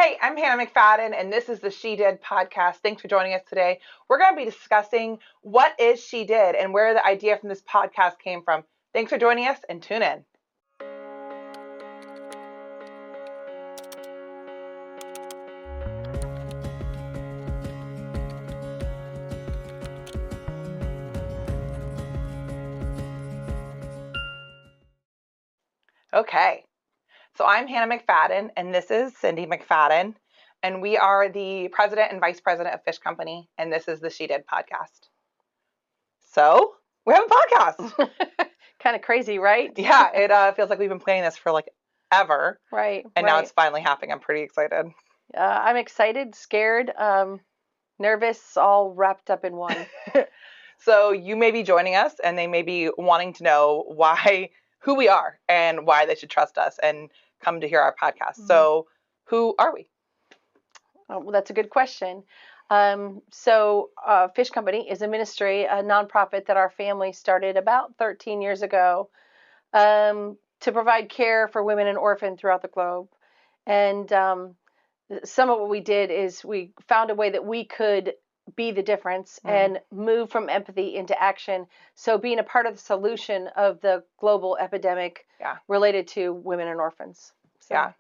Hey, I'm Hannah McFadden, and this is the She Did podcast. Thanks for joining us today. We're going to be discussing what is She Did and where the idea from this podcast came from. Thanks for joining us, and tune in. Okay, so I'm Hannah McFadden, and this is Cindy McFadden, and we are the president and vice president of Fish Company, and this is the She Did podcast. So we have a podcast. Kind of crazy, right? Yeah, it feels like we've been planning this for like ever. Right. And now it's finally happening. I'm pretty excited. I'm excited, scared, nervous, all wrapped up in one. So you may be joining us, and they may be wanting to know who we are and why they should trust us and come to hear our podcast. Mm-hmm. So who are we? Oh, well, that's a good question. Fish Company is a ministry, a nonprofit that our family started about 13 years ago to provide care for women and orphans throughout the globe. And some of what we did is we found a way that we could be the difference and move from empathy into action. So being a part of the solution of the global epidemic related to women and orphans. So. Yeah.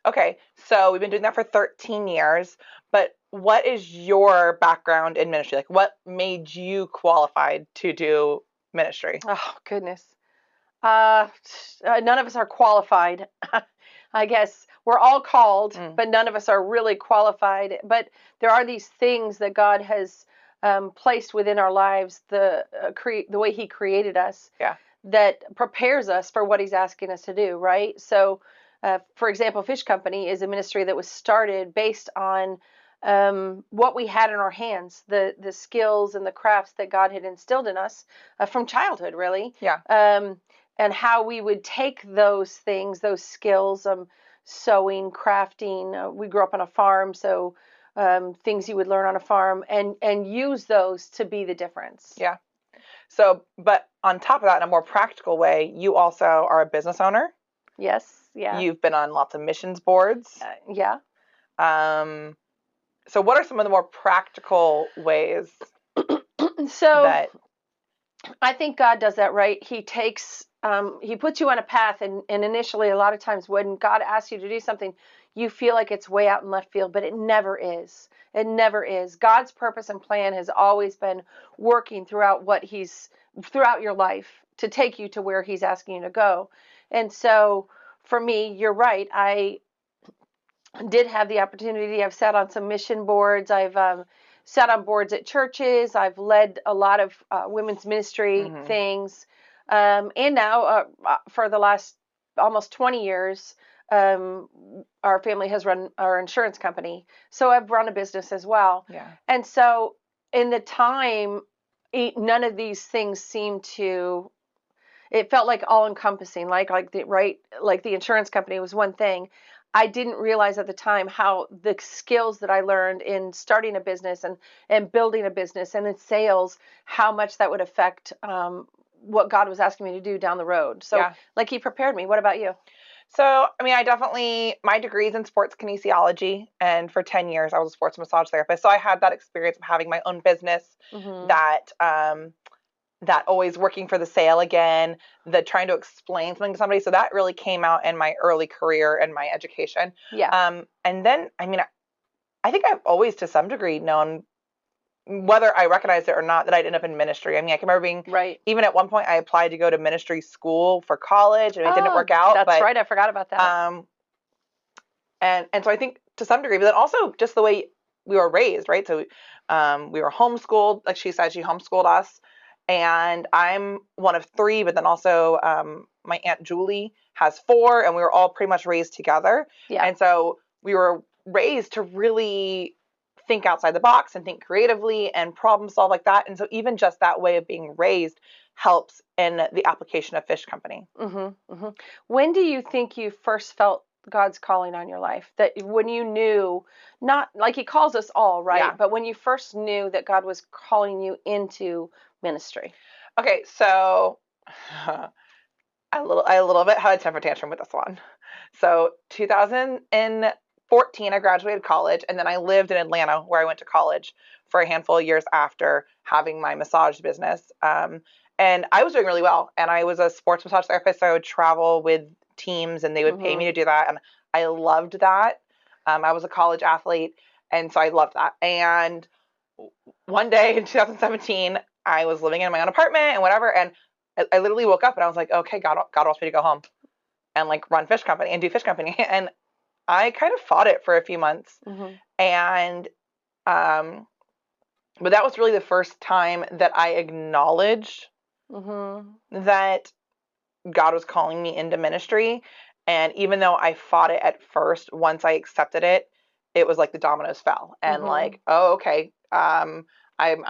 Okay. So we've been doing that for 13 years, but what is your background in ministry? Like, what made you qualified to do ministry? Oh, goodness. None of us are qualified. I guess we're all called, but none of us are really qualified. But there are these things that God has placed within our lives, the way He created us, that prepares us for what He's asking us to do, right? So, for example, Fish Company is a ministry that was started based on what we had in our hands, the skills and the crafts that God had instilled in us from childhood, really. Yeah. And how we would take those things, those skills, sewing, crafting. We grew up on a farm, so things you would learn on a farm, and use those to be the difference. Yeah. So, but on top of that, in a more practical way, you also are a business owner. Yes. Yeah. You've been on lots of missions boards. Yeah. So what are some of the more practical ways that I think God does that right? He takes, He puts you on a path, and initially, a lot of times when God asks you to do something, you feel like it's way out in left field, but it never is. It never is. God's purpose and plan has always been working throughout your life to take you to where He's asking you to go. And so, for me, you're right. I did have the opportunity. I've sat on some mission boards. I've sat on boards at churches. I've led a lot of women's ministry things. And now, for the last almost 20 years, our family has run our insurance company. So I've run a business as well. Yeah. And so in the time, none of these things seemed to... It felt like all encompassing, like the insurance company was one thing. I didn't realize at the time how the skills that I learned in starting a business and building a business and in sales, how much that would affect what God was asking me to do down the road. So like He prepared me. What about you? So, I mean, my degree is in sports kinesiology, and for 10 years I was a sports massage therapist. So I had that experience of having my own business that always working for the sale again, the trying to explain something to somebody. So that really came out in my early career and my education. Yeah. And then, I mean, I think I've always to some degree known, whether I recognized it or not, that I'd end up in ministry. I mean, I can remember being, even at one point I applied to go to ministry school for college and it didn't work out. That's right. I forgot about that. And so I think to some degree, but then also just the way we were raised, right? So we were homeschooled. Like she said, she homeschooled us. And I'm one of three, but then also my Aunt Julie has four, and we were all pretty much raised together. Yeah. And so we were raised to really think outside the box and think creatively and problem solve like that. And so even just that way of being raised helps in the application of Fish Company. When do you think you first felt God's calling on your life? That when you knew, not like He calls us all, right? Yeah. But when you first knew that God was calling you into ministry. Okay, so I a little bit had a temper tantrum with this one. So 2010, 14, I graduated college, and then I lived in Atlanta where I went to college for a handful of years after having my massage business. And I was doing really well. And I was a sports massage therapist. So I would travel with teams and they would pay me to do that. And I loved that. I was a college athlete. And so I loved that. And one day in 2017, I was living in my own apartment and whatever. And I literally woke up and I was like, okay, God wants me to go home and like run fish company and do fish company. And I kind of fought it for a few months. And, but that was really the first time that I acknowledged that God was calling me into ministry. And even though I fought it at first, once I accepted it, it was like the dominoes fell. And like, oh, okay, I'm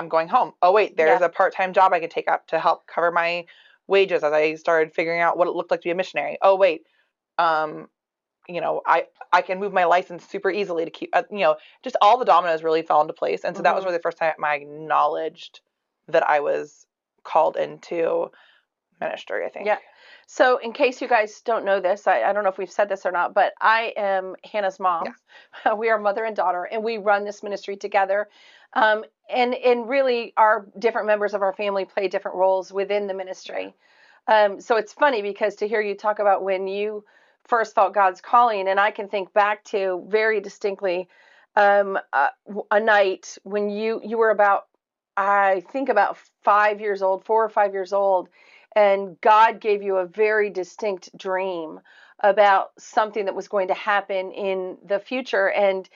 going home. Oh, wait, there's a part-time job I could take up to help cover my wages as I started figuring out what it looked like to be a missionary. Oh, wait, you know, I can move my license super easily to keep, you know, just all the dominoes really fell into place. And so that was really the first time I acknowledged that I was called into ministry, I think. Yeah. So in case you guys don't know this, I don't know if we've said this or not, but I am Hannah's mom. Yeah. We are mother and daughter, and we run this ministry together. And really our different members of our family play different roles within the ministry. So it's funny because to hear you talk about when you first felt God's calling, and I can think back to very distinctly a night when you were about, I think about 5 years old, 4 or 5 years old, and God gave you a very distinct dream about something that was going to happen in the future. And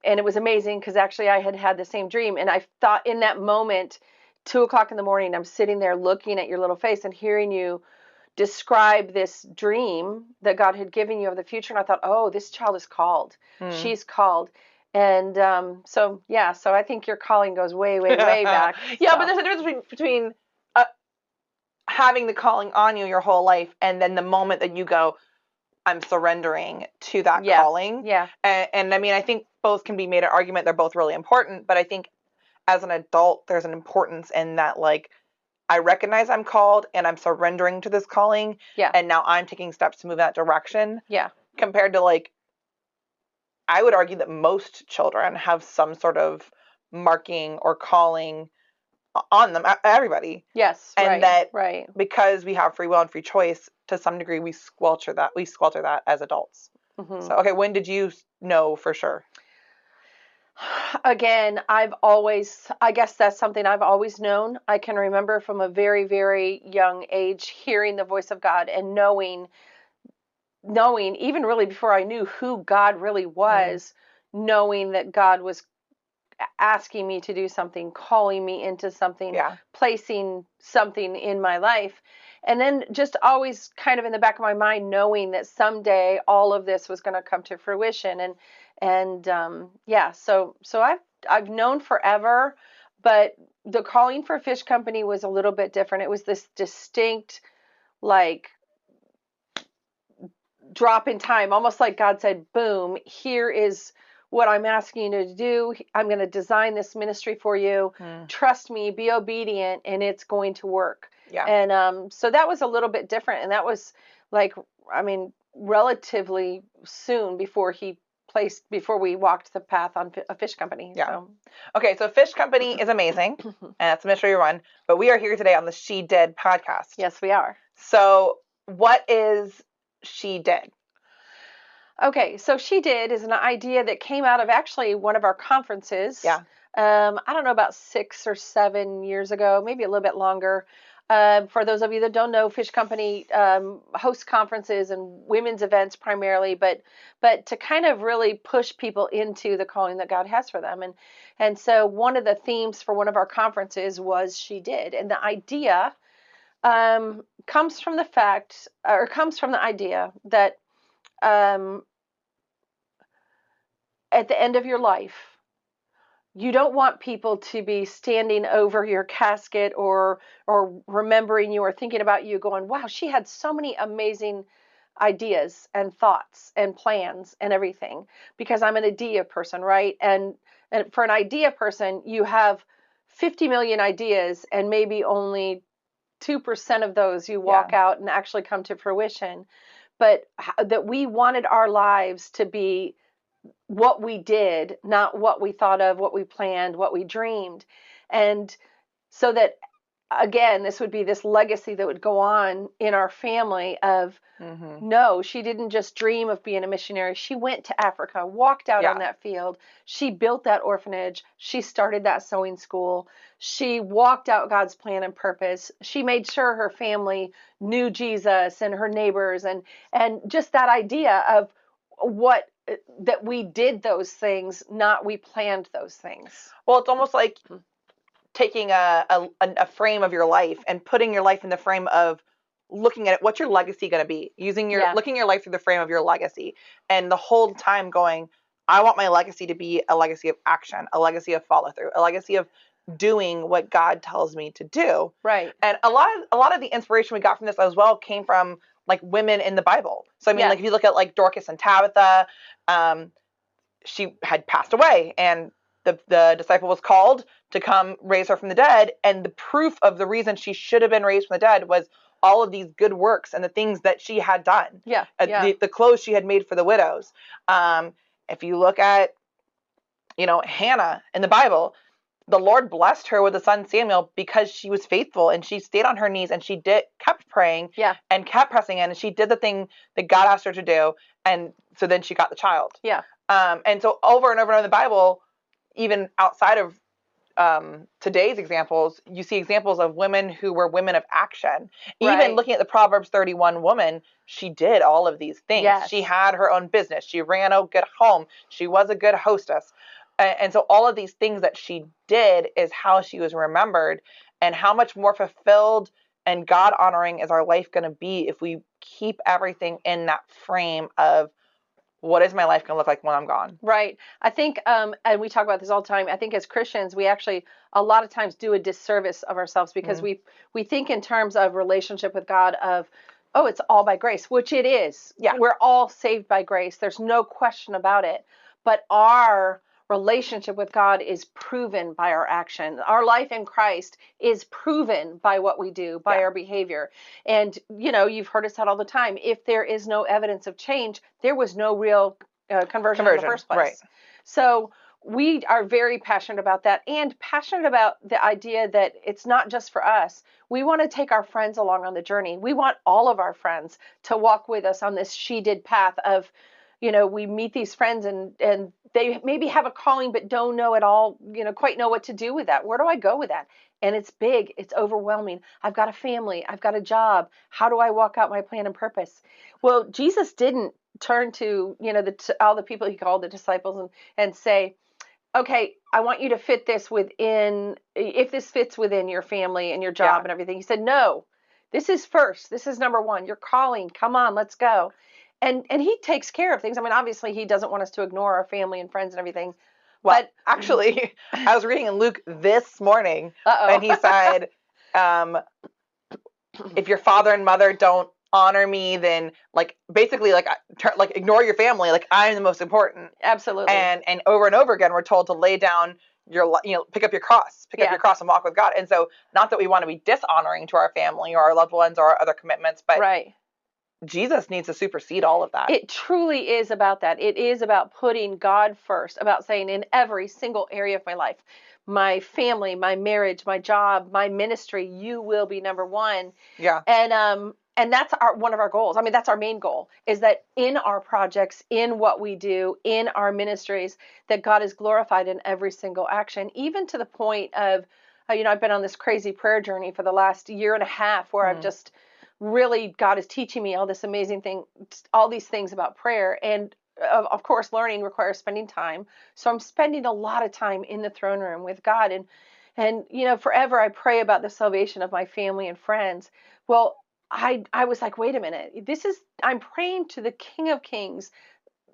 it was amazing because actually I had the same dream. And I thought in that moment, 2:00 in the morning, I'm sitting there looking at your little face and hearing you describe this dream that God had given you of the future. And I thought, oh, this child is called. She's called. And so I think your calling goes way, way, way back. Yeah, so. But there's a difference between having the calling on you your whole life and then the moment that you go, I'm surrendering to that calling. Yeah. And I mean, I think both can be made an argument. They're both really important. But I think as an adult, there's an importance in that, like, I recognize I'm called and I'm surrendering to this calling. Yeah. And now I'm taking steps to move that direction. Yeah. Compared to, like, I would argue that most children have some sort of marking or calling on them, everybody. Yes. And that because we have free will and free choice, to some degree, we squelch that as adults. So, okay, when did you know for sure? Again, I guess that's something I've always known. I can remember from a very, very young age hearing the voice of God and knowing even really before I knew who God really was, knowing that God was asking me to do something, calling me into something, placing something in my life. And then just always kind of in the back of my mind, knowing that someday all of this was going to come to fruition. So I've known forever, but the calling for Fish Company was a little bit different. It was this distinct, like, drop in time, almost like God said, boom, here is what I'm asking you to do. I'm going to design this ministry for you. Trust me, be obedient, and it's going to work. Yeah. And so that was a little bit different. And that was like, I mean, relatively soon before we walked the path on a Fish Company. Yeah. So. Okay, so Fish Company is amazing, and that's the ministry we run. But we are here today on the She Did podcast. Yes, we are. So what is She Did? Okay, so She Did is an idea that came out of actually one of our conferences. Yeah. I don't know, about 6 or 7 years ago, maybe a little bit longer. For those of you that don't know, Fish Company hosts conferences and women's events primarily, but to kind of really push people into the calling that God has for them. And so one of the themes for one of our conferences was She Did. And the idea comes from the idea that at the end of your life, you don't want people to be standing over your casket or remembering you or thinking about you going, wow, she had so many amazing ideas and thoughts and plans and everything, because I'm an idea person, right? And for an idea person, you have 50 million ideas and maybe only 2% of those you walk out and actually come to fruition. but that we wanted our lives to be what we did, not what we thought of, what we planned, what we dreamed. And so that, again, this would be this legacy that would go on in our family of, no, she didn't just dream of being a missionary. She went to Africa, walked out on that field. She built that orphanage. She started that sewing school. She walked out God's plan and purpose. She made sure her family knew Jesus and her neighbors, and just that idea of what that we did those things, not we planned those things. Well, it's almost like taking a frame of your life and putting your life in the frame of looking at it. What's your legacy going to be? Looking your life through the frame of your legacy, and the whole time going, I want my legacy to be a legacy of action, a legacy of follow through, a legacy of doing what God tells me to do. Right. And a lot of the inspiration we got from this as well came from like women in the Bible. So I mean, like if you look at like Dorcas and Tabitha, she had passed away, and the disciple was called to come raise her from the dead. And the proof of the reason she should have been raised from the dead was all of these good works and the things that she had done. The clothes she had made for the widows. If you look at, Hannah in the Bible, the Lord blessed her with a son Samuel because she was faithful and she stayed on her knees and she kept praying and kept pressing in, and she did the thing that God asked her to do. And so then she got the child. And so over and over in the Bible, even outside of today's examples, you see examples of women who were women of action. Even looking at the Proverbs 31 woman, she did all of these things. She had her own business. She ran a good home. She was a good hostess. And so all of these things that she did is how she was remembered. And how much more fulfilled and God honoring is our life going to be if we keep everything in that frame of, what is my life going to look like when I'm gone? Right. I think, and we talk about this all the time, I think as Christians, we actually a lot of times do a disservice of ourselves because we think in terms of relationship with God of, oh, it's all by grace, which it is. We're all saved by grace. There's no question about it. But our relationship with God is proven by our action. Our life in Christ is proven by what we do, by our behavior. And, you've heard it said all the time, if there is no evidence of change, there was no real conversion in the first place. Right. So we are very passionate about that, and passionate about the idea that it's not just for us. We want to take our friends along on the journey. We want all of our friends to walk with us on this she did path of, we meet these friends and they maybe have a calling but don't know at all, quite know what to do with that. Where do I go with that? And it's big, it's overwhelming. I've got a family, I've got a job. How do I walk out my plan and purpose? Well, Jesus didn't turn to, all the people he called the disciples and say, okay, I want you to fit this within, if this fits within your family and your job and everything. He said, no, this is first. This is number one. Your calling. Come on, let's go. And he takes care of things. I mean, obviously, he doesn't want us to ignore our family and friends and everything. Well, but actually, I was reading in Luke this morning, and he said, if your father and mother don't honor me, then basically ignore your family. Like, I'm the most important. Absolutely. And over again, we're told to lay down pick up your cross, up your cross and walk with God. And so, not that we want to be dishonoring to our family or our loved ones or our other commitments, but Jesus needs to supersede all of that. It truly is about that. It is about putting God first, about saying in every single area of my life, my family, my marriage, my job, my ministry, you will be number one. Yeah. And that's one of our goals. I mean, that's our main goal, is that in our projects, in what we do, in our ministries, that God is glorified in every single action, even to the point of, I've been on this crazy prayer journey for the last year and a half where I've just really, God is teaching me all this amazing thing, all these things about prayer. And of course, learning requires spending time. So I'm spending a lot of time in the throne room with God. And forever I pray about the salvation of my family and friends. Well, I was like, wait a minute, I'm praying to the King of Kings,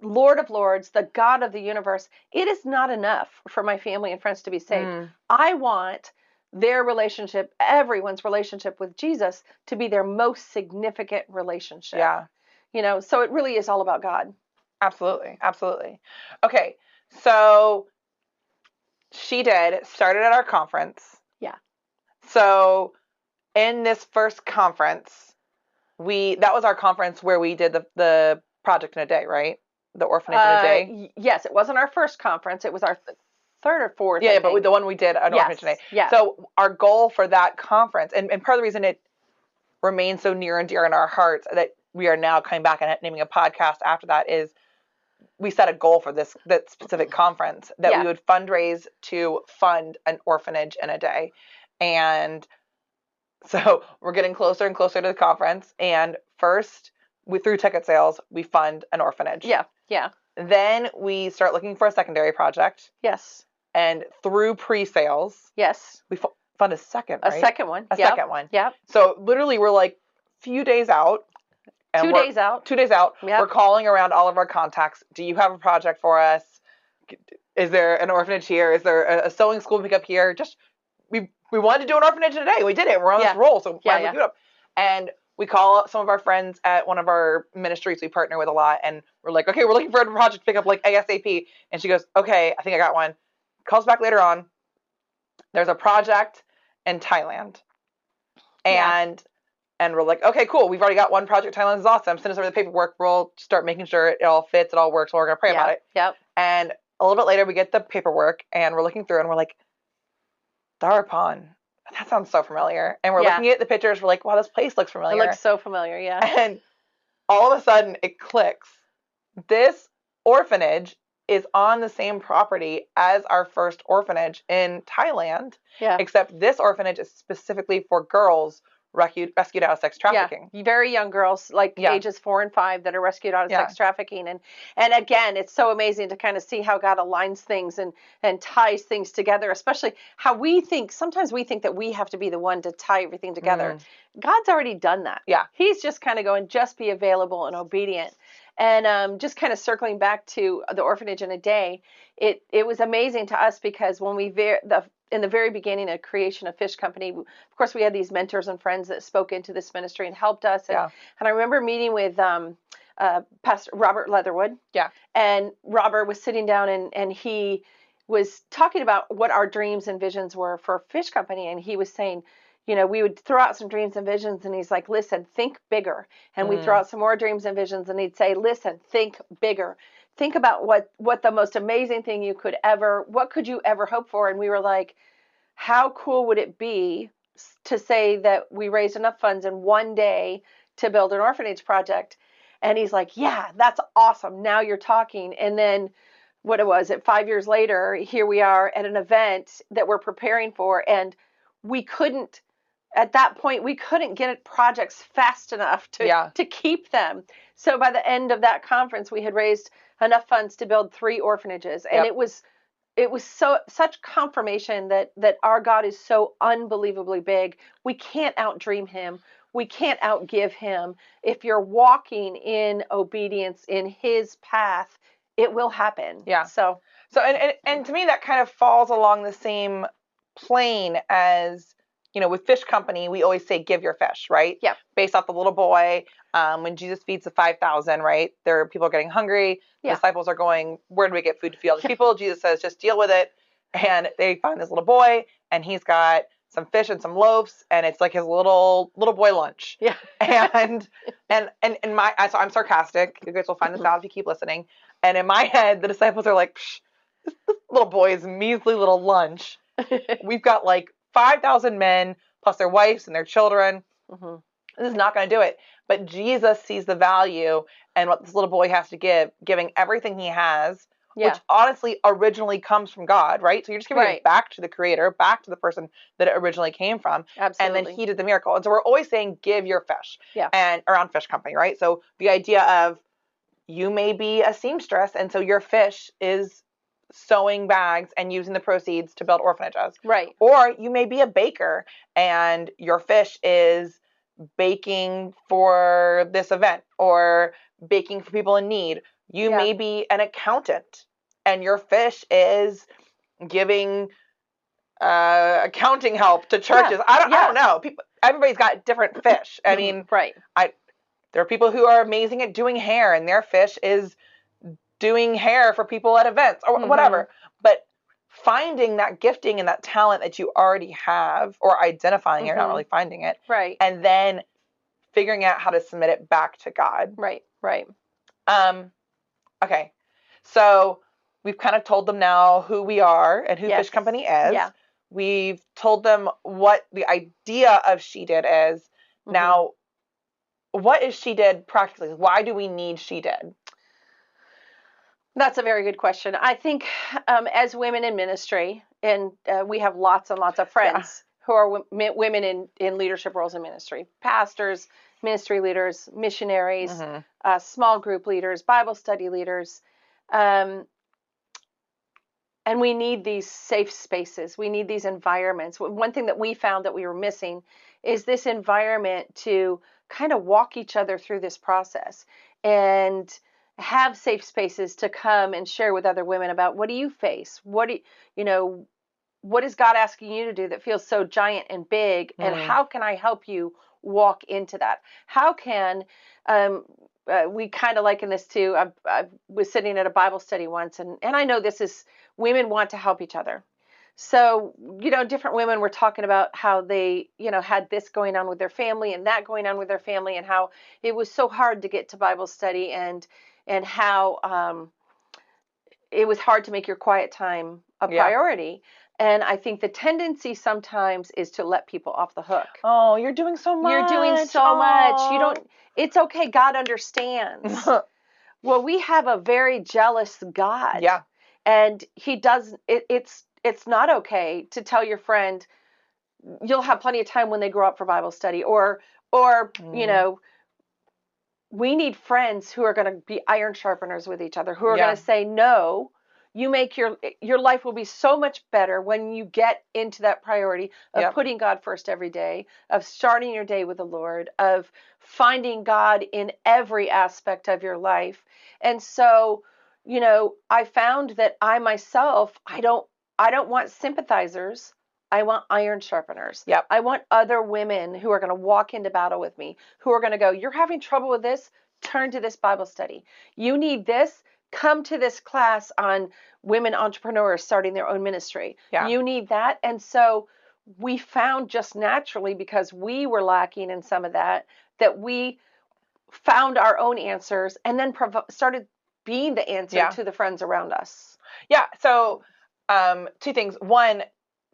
Lord of Lords, the God of the universe. It is not enough for my family and friends to be saved. I want their relationship, everyone's relationship with Jesus, to be their most significant relationship. Yeah. So it really is all about God. Absolutely. Absolutely. Okay. So she started at our conference. Yeah. So in this first conference, that was our conference where we did the project in a day, right? The orphanage in a day. Yes, it wasn't our first conference. It was our third or fourth. Yeah, but the one we did an orphanage in a day. Yeah. So our goal for that conference, and part of the reason it remains so near and dear in our hearts that we are now coming back and naming a podcast after that, is we set a goal for that specific conference that we would fundraise to fund an orphanage in a day. And so we're getting closer and closer to the conference. And first, through ticket sales, we fund an orphanage. Yeah, yeah. Then we start looking for a secondary project. Yes. And through pre-sales, yes, we fund a second, right? A second one. Second one. Yep. So literally, we're like few days out. And 2 days out. 2 days out. Yep. We're calling around all of our contacts. Do you have a project for us? Is there an orphanage here? Is there a sewing school pickup here? Just we wanted to do an orphanage in a day. We did it. We're on this roll, so why not do it up? And we call up some of our friends at one of our ministries we partner with a lot, and we're like, okay, we're looking for a project to pick up like ASAP. And she goes, okay, I think I got one. Calls back later on. There's a project in Thailand. And we're like, okay, cool. We've already got one project. Thailand is awesome. Send us over the paperwork. We'll start making sure it all fits, it all works. We're going to pray about it. Yep. And a little bit later, we get the paperwork, and we're looking through, and we're like, Darapon. That sounds so familiar. And we're looking at the pictures. We're like, wow, this place looks familiar. It looks so familiar, yeah. And all of a sudden, it clicks. This orphanage is on the same property as our first orphanage in Thailand. Yeah. Except this orphanage is specifically for girls rescued out of sex trafficking. Yeah, very young girls, like ages 4 and 5, that are rescued out of sex trafficking. And again, it's so amazing to kind of see how God aligns things and ties things together, especially how sometimes we think that we have to be the one to tie everything together. God's already done that. Yeah. He's just kind of going, just be available and obedient. And just kind of circling back to the orphanage in a day, it was amazing to us because when in the very beginning of creation of Fish Company, of course, we had these mentors and friends that spoke into this ministry and helped us. And I remember meeting with Pastor Robert Leatherwood. Yeah. And Robert was sitting down and he was talking about what our dreams and visions were for Fish Company. And he was saying, we would throw out some dreams and visions, and he's like, listen, think bigger. And we'd throw out some more dreams and visions, and he'd say, listen, think bigger. Think about what the most amazing thing what could you ever hope for? And we were like, how cool would it be to say that we raised enough funds in one day to build an orphanage project? And he's like, yeah, that's awesome. Now you're talking. And then 5 years later, here we are at an event that we're preparing for, and at that point, we couldn't get projects fast enough to keep them. So by the end of that conference, we had raised enough funds to build 3 orphanages. And it was such confirmation that our God is so unbelievably big. We can't outdream him. We can't outgive him. If you're walking in obedience in his path, it will happen. Yeah. So and to me, that kind of falls along the same plane as, with Fish Company, we always say, give your fish, right? Yeah. Based off the little boy, when Jesus feeds the 5,000, right? There are people getting hungry. The disciples are going, where do we get food to feed all these people? Jesus says, just deal with it. And they find this little boy, and he's got some fish and some loaves, and it's like his little boy lunch. Yeah. And so I'm sarcastic. You guys will find this out if you keep listening. And in my head, the disciples are like, this little boy's measly little lunch. We've got like 5,000 men plus their wives and their children. This is not going to do it. But Jesus sees the value and what this little boy has to giving everything he has, which honestly originally comes from God, right? So you're just giving it back to the creator, back to the person that it originally came from. Absolutely. And then he did the miracle. And so we're always saying, give your fish. Yeah. And around Fish Company, right? So the idea of you may be a seamstress, and so your fish is sewing bags and using the proceeds to build orphanages. Right. Or you may be a baker, and your fish is baking for this event or baking for people in need. You may be an accountant, and your fish is giving accounting help to churches. I don't know. Everybody's got different fish. I mean, there are people who are amazing at doing hair, and their fish is doing hair for people at events or whatever. But finding that gifting and that talent that you already have, or identifying it, not really finding it. Right. And then figuring out how to submit it back to God. Right. Right. Okay. So we've kind of told them now who we are and who Fish Company is. Yeah. We've told them what the idea of She Did is. Mm-hmm. Now, what is She Did practically? Why do we need She Did? That's a very good question. I think as women in ministry, and we have lots and lots of friends who are women in leadership roles in ministry, pastors, ministry leaders, missionaries, small group leaders, Bible study leaders. And we need these safe spaces. We need these environments. One thing that we found that we were missing is this environment to kind of walk each other through this process and have safe spaces to come and share with other women about what do you face? What is God asking you to do that feels so giant and big? And how can I help you walk into that? How can we kind of liken this to, I was sitting at a Bible study once, and I know this is, women want to help each other. So, different women were talking about how they, had this going on with their family and that going on with their family, and how it was so hard to get to Bible study, and how it was hard to make your quiet time a priority. And I think the tendency sometimes is to let people off the hook. Oh, you're doing so much. You're doing so much. It's okay. God understands. Well, we have a very jealous God. Yeah. And he does, it's not okay to tell your friend, you'll have plenty of time when they grow up for Bible study, or we need friends who are going to be iron sharpeners with each other, who are going to say, no, you make your life will be so much better when you get into that priority of putting God first every day, of starting your day with the Lord, of finding God in every aspect of your life. And so, I found that I myself, I don't want sympathizers. I want iron sharpeners. Yep. I want other women who are going to walk into battle with me, who are going to go, you're having trouble with this? Turn to this Bible study. You need this? Come to this class on women entrepreneurs starting their own ministry. Yeah. You need that. And so we found just naturally, because we were lacking in some of that we found our own answers and then started being the answer to the friends around us. Yeah. So two things. One,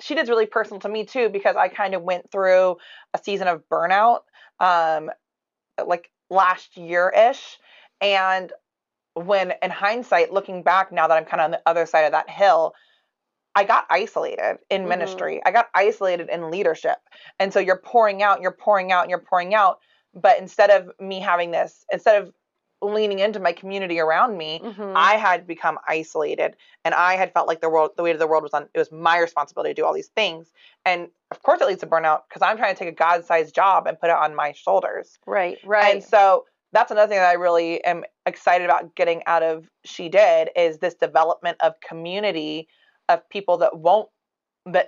She Did's really personal to me too, because I kind of went through a season of burnout, like last year-ish. And when, in hindsight, looking back now that I'm kind of on the other side of that hill, I got isolated in ministry. I got isolated in leadership. And so you're pouring out, but instead of leaning into my community around me, I had become isolated, and I had felt like the weight of the world it was my responsibility to do all these things. And of course it leads to burnout, because I'm trying to take a God-sized job and put it on my shoulders. Right. And so that's another thing that I really am excited about getting out of She Did, is this development of community of people that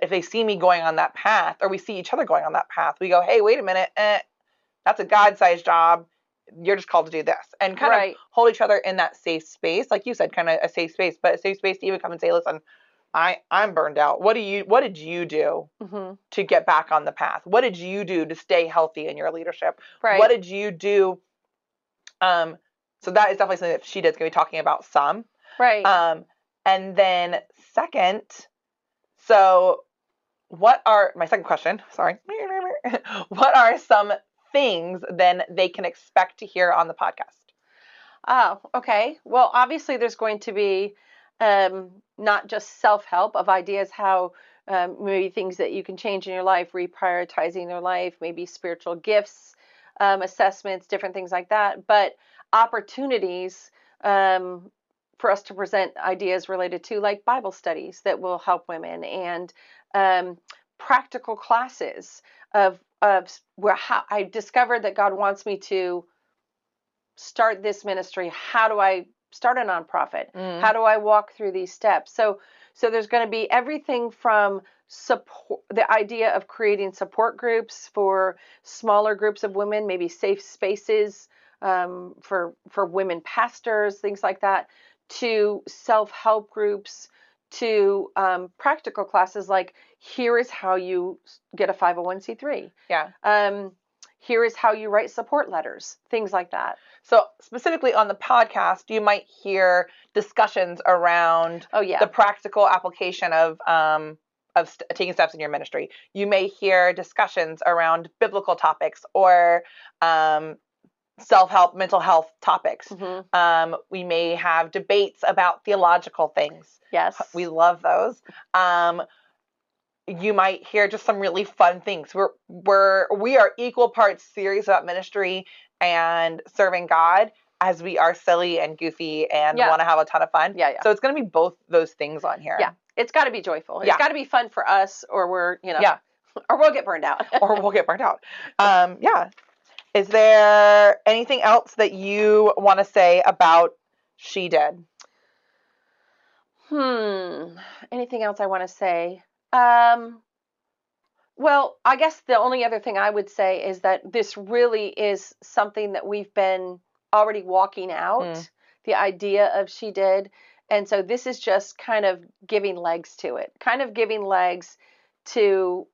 if they see me going on that path, or we see each other going on that path, we go, hey, wait a minute, that's a God-sized job. You're just called to do this, and kind of hold each other in that safe space. Like you said, kind of a safe space, but a safe space to even come and say, listen, I'm burned out. What did you do to get back on the path? What did you do to stay healthy in your leadership? Right. What did you do? So that is definitely something that She Did's going to be talking about some. Right. And then second, so my second question, sorry. What are some things then they can expect to hear on the podcast? Oh, okay. Well, obviously there's going to be not just self-help of ideas how maybe things that you can change in your life, reprioritizing your life, maybe spiritual gifts, assessments, different things like that, but opportunities for us to present ideas related to, like, Bible studies that will help women, and practical classes of how I discovered that God wants me to start this ministry. How do I start a nonprofit? How do I walk through these steps? So there's going to be everything from support, the idea of creating support groups for smaller groups of women, maybe safe spaces for women pastors, things like that, to self-help groups, to practical classes like, here is how you get a 501c3. Yeah. here is how you write support letters, things like that. So specifically on the podcast, you might hear discussions around the practical application of taking steps in your ministry. You may hear discussions around biblical topics or self-help, mental health topics. We may have debates about theological things. Yes. We love those. You might hear just some really fun things. We are equal parts serious about ministry and serving God as we are silly and goofy and want to have a ton of fun. Yeah. So it's going to be both those things on here. Yeah. It's got to be joyful. It's got to be fun for us, or we're, or we'll get burned out. Yeah. Is there anything else that you want to say about She Did? Anything else I want to say? Well, I guess the only other thing I would say is that this really is something that we've been already walking out, the idea of She Did. And so this is just kind of giving legs to it, kind of giving legs to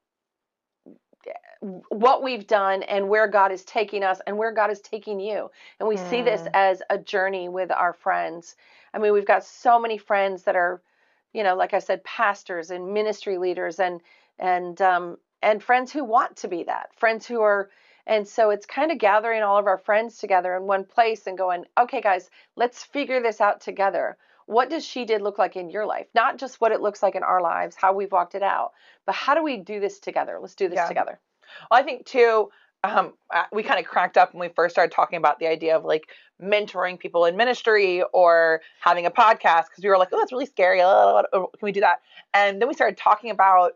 what we've done and where God is taking us and where God is taking you. And we see this as a journey with our friends. I mean, we've got so many friends that are, like I said, pastors and ministry leaders and friends who want to be that, friends who are, and so it's kind of gathering all of our friends together in one place and going, okay, guys, let's figure this out together. What does She Did look like in your life? Not just what it looks like in our lives, how we've walked it out, but how do we do this together? Let's do this together. Well, I think too, we kind of cracked up when we first started talking about the idea of like mentoring people in ministry or having a podcast, because we were like, oh, that's really scary. Can we do that? And then we started talking about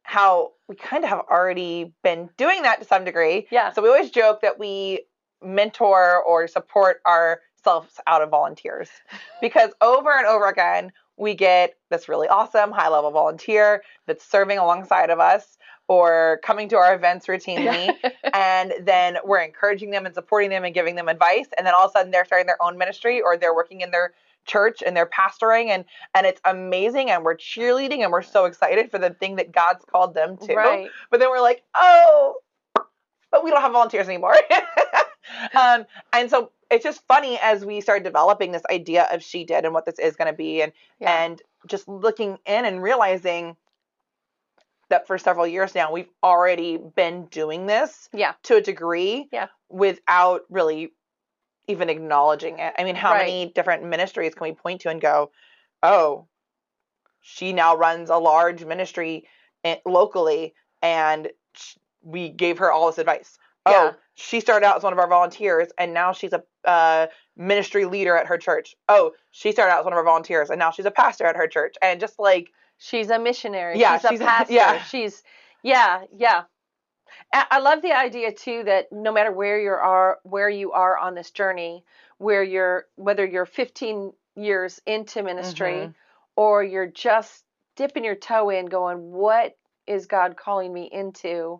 how we kind of have already been doing that to some degree. Yeah. So we always joke that we mentor or support ourselves out of volunteers, because over and over again, we get this really awesome high-level volunteer that's serving alongside of us or coming to our events routinely, and then we're encouraging them and supporting them and giving them advice, and then all of a sudden they're starting their own ministry or they're working in their church and they're pastoring, and it's amazing, and we're cheerleading and we're so excited for the thing that God's called them to. Right. But then we're like, oh, but we don't have volunteers anymore. And so it's just funny as we start developing this idea of She Did and what this is going to be, and just looking in and realizing that for several years now, we've already been doing this to a degree without really even acknowledging it. I mean, how many different ministries can we point to and go, oh, she now runs a large ministry locally, and we gave her all this advice. Oh, she started out as one of our volunteers, and now she's a ministry leader at her church. Oh, she started out as one of our volunteers, and now she's a pastor at her church. And just like, she's a missionary. Yeah, she's a pastor. She's, I love the idea too that no matter where you are on this journey, whether you're 15 years into ministry or you're just dipping your toe in, going, what is God calling me into?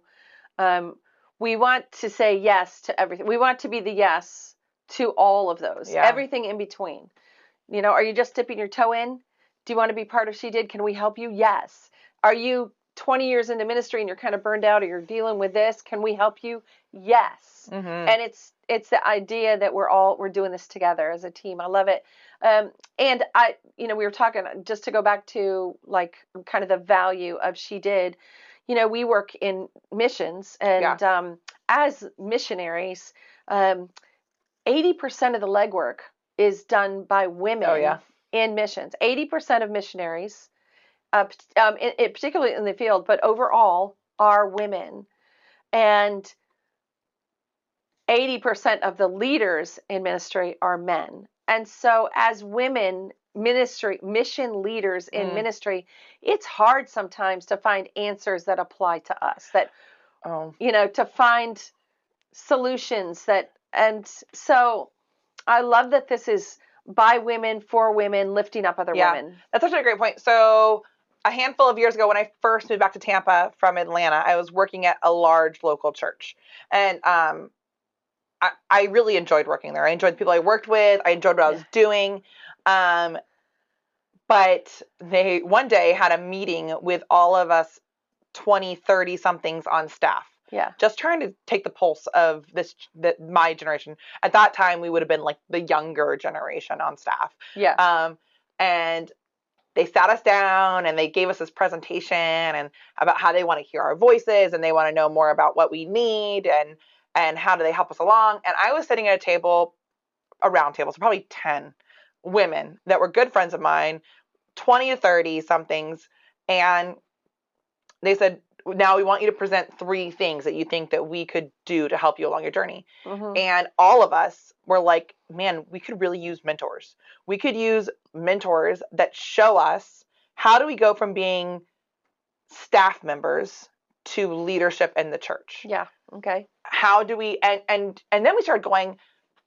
We want to say yes to everything. We want to be the yes to all of those, everything in between. Are you just dipping your toe in? Do you want to be part of She Did? Can we help you? Yes. Are you 20 years into ministry and you're kind of burned out, or you're dealing with this? Can we help you? Yes. And it's the idea that we're doing this together as a team. I love it. And we were talking, just to go back to like kind of the value of She Did. We work in missions, and as missionaries, 80% of the legwork is done by women in missions. 80% of missionaries, particularly in the field, but overall, are women. And 80% of the leaders in ministry are men. And so as women, mission leaders in ministry, it's hard sometimes to find answers that apply to us, to find solutions and so I love that this is by women, for women, lifting up other women. That's such a great point. So a handful of years ago, when I first moved back to Tampa from Atlanta, I was working at a large local church, and I really enjoyed working there. I enjoyed the people I worked with. I enjoyed what I was doing. But they one day had a meeting with all of us 20, 30 somethings on staff. just trying to take the pulse of my generation. At that time, we would have been like the younger generation on staff. And they sat us down and they gave us this presentation and about how they want to hear our voices and they want to know more about what we need and how do they help us along. And I was sitting at a round table, so probably 10 women that were good friends of mine, 20 to 30 somethings. And they said, now we want you to present 3 things that you think that we could do to help you along your journey. And all of us were like, man, we could really use mentors. We could use mentors that show us how do we go from being staff members to leadership in the church. How do we, and then we started going,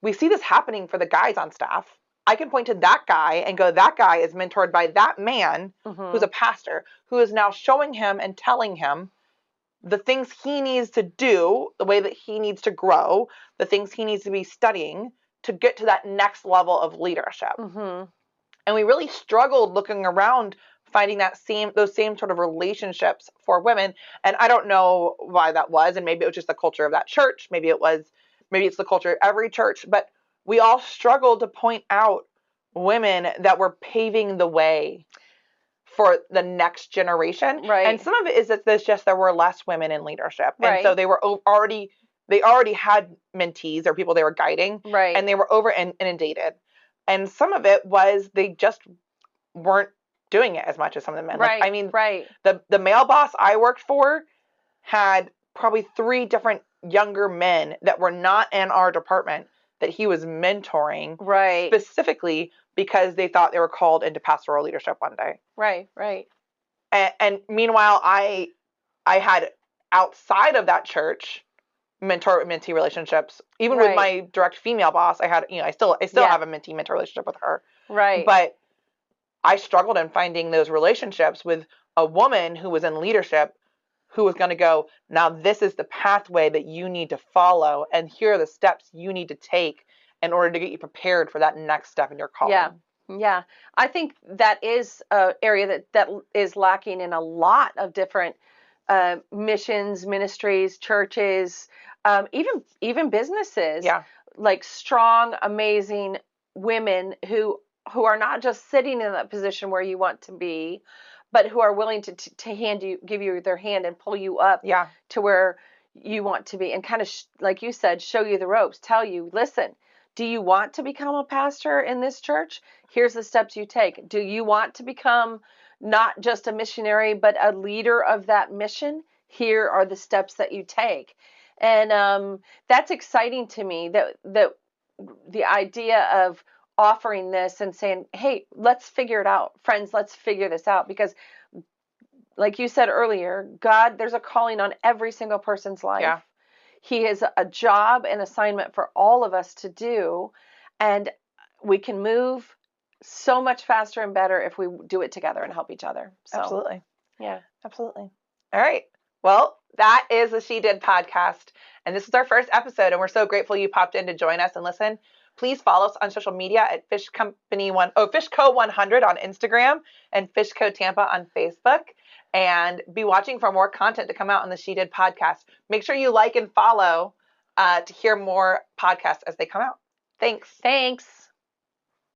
we see this happening for the guys on staff. I can point to that guy and go, that guy is mentored by that man who's a pastor, who is now showing him and telling him the things he needs to do, the way that he needs to grow, the things he needs to be studying to get to that next level of leadership. And we really struggled looking around, finding those same sort of relationships for women. And I don't know why that was. And maybe it was just the culture of that church. Maybe it's the culture of every church, but we all struggled to point out women that were paving the way for the next generation. And some of it is that there were less women in leadership. And so they were already had mentees or people they were guiding, and they were over inundated. And some of it was they just weren't doing it as much as some of the men. The male boss I worked for had probably 3 different younger men that were not in our department that he was mentoring specifically because they thought they were called into pastoral leadership one day. And meanwhile, I had outside of that church mentor-mentee relationships. Even with my direct female boss, I had, I still have a mentee-mentor relationship with her. But I struggled in finding those relationships with a woman who was in leadership who was going to go, now this is the pathway that you need to follow, and here are the steps you need to take in order to get you prepared for that next step in your calling. I think that is an area that is lacking in a lot of different missions, ministries, churches, even businesses. Like strong, amazing women who are not just sitting in that position where you want to be, but who are willing to give you their hand and pull you up to where you want to be, and kind of, like you said, show you the ropes, tell you, listen, do you want to become a pastor in this church? Here's the steps you take. Do you want to become not just a missionary, but a leader of that mission? Here are the steps that you take. And that's exciting to me, that the idea of offering this and saying, hey, let's figure it out. Friends, let's figure this out. Because like you said earlier, God, there's a calling on every single person's life. He has a job and assignment for all of us to do. And we can move so much faster and better if we do it together and help each other. So, absolutely. Absolutely. All right. Well, that is the She Did podcast. And this is our first episode. And we're so grateful you popped in to join us and listen. Please follow us on social media at Fishco 100 on Instagram and Fishco Tampa on Facebook. And be watching for more content to come out on the She Did podcast. Make sure you like and follow to hear more podcasts as they come out. Thanks.